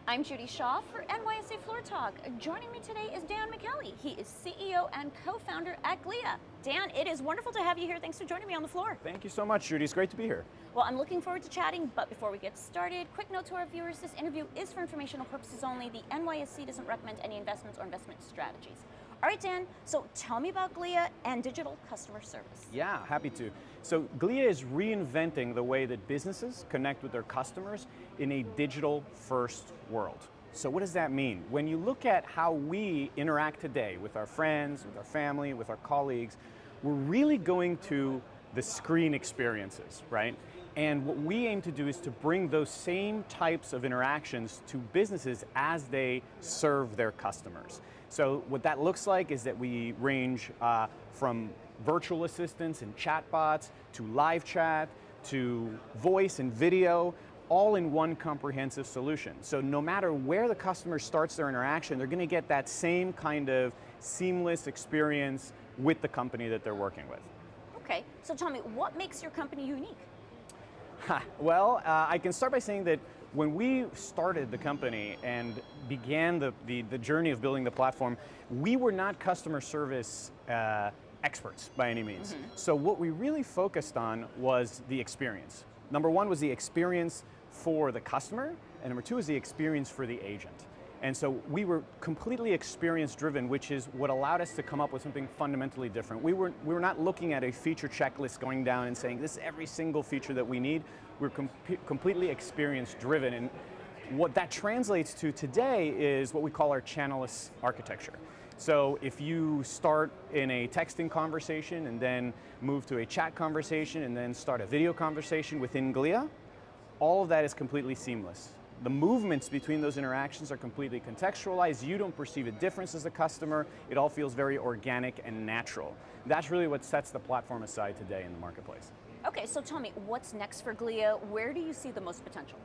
I'm Judy Shaw for NYSE Floor Talk. Joining me today is Dan Michaeli. He is CEO and co-founder at Glia. Dan, it is wonderful to have you here. Thanks for joining me on the floor. Thank you so much, Judy. It's great to be here. Well, I'm looking forward to chatting, but before we get started, quick note to our viewers, this interview is for informational purposes only. The NYSE doesn't recommend any investments or investment strategies. All right, Dan, so tell me about Glia and digital customer service. Yeah, happy to. So Glia is reinventing the way that businesses connect with their customers in a digital-first world. So what does that mean? When you look at how we interact today with our friends, with our family, with our colleagues, we're really going to the screen experiences, right? And what we aim to do is to bring those same types of interactions to businesses as they serve their customers. So what that looks like is that we range from virtual assistants and chatbots to live chat to voice and video, all in one comprehensive solution. So no matter where the customer starts their interaction, they're going to get that same kind of seamless experience with the company that they're working with. Okay, so tell me, what makes your company unique? Well, I can start by saying that when we started the company and began the journey of building the platform, we were not customer service experts by any means. So what we really focused on was the experience. Number one was the experience for the customer, and number two is the experience for the agent. And so we were completely experience driven, which is what allowed us to come up with something fundamentally different. We were not looking at a feature checklist going down and saying this is every single feature that we need. We're completely experience driven, and what that translates to today is what we call our channelless architecture. So if you start in a texting conversation and then move to a chat conversation and then start a video conversation within Glia, all of that is completely seamless. The movements between those interactions are completely contextualized. You don't perceive a difference as a customer. It all feels very organic and natural. That's really what sets the platform aside today in the marketplace. Okay, so tell me, what's next for Glia? Where do you see the most potential?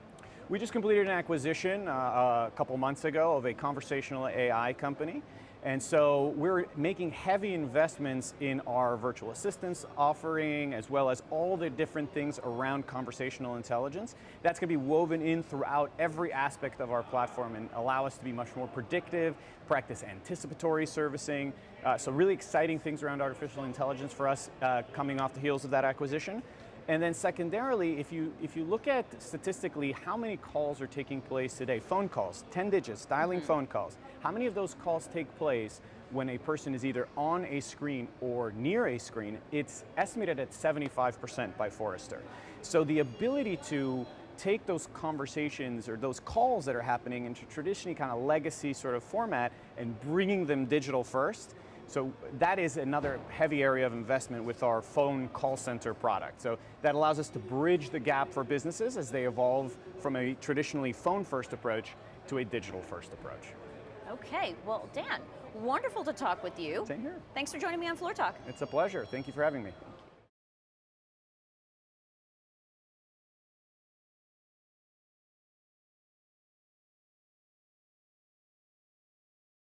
We just completed an acquisition a couple months ago of a conversational AI company. And so we're making heavy investments in our virtual assistants offering, as well as all the different things around conversational intelligence. That's going to be woven in throughout every aspect of our platform and allow us to be much more predictive, practice anticipatory servicing. So really exciting things around artificial intelligence for us coming off the heels of that acquisition. And then secondarily, if you look at statistically how many calls are taking place today, phone calls, 10 digits, dialing phone calls, how many of those calls take place when a person is either on a screen or near a screen? It's estimated at 75% by Forrester. So the ability to take those conversations or those calls that are happening into traditionally kind of legacy sort of format and bringing them digital first, so that is another heavy area of investment with our phone call center product. So that allows us to bridge the gap for businesses as they evolve from a traditionally phone-first approach to a digital-first approach. Okay, well, Dan, wonderful to talk with you. Same here. Thanks for joining me on Floor Talk. It's a pleasure. Thank you for having me.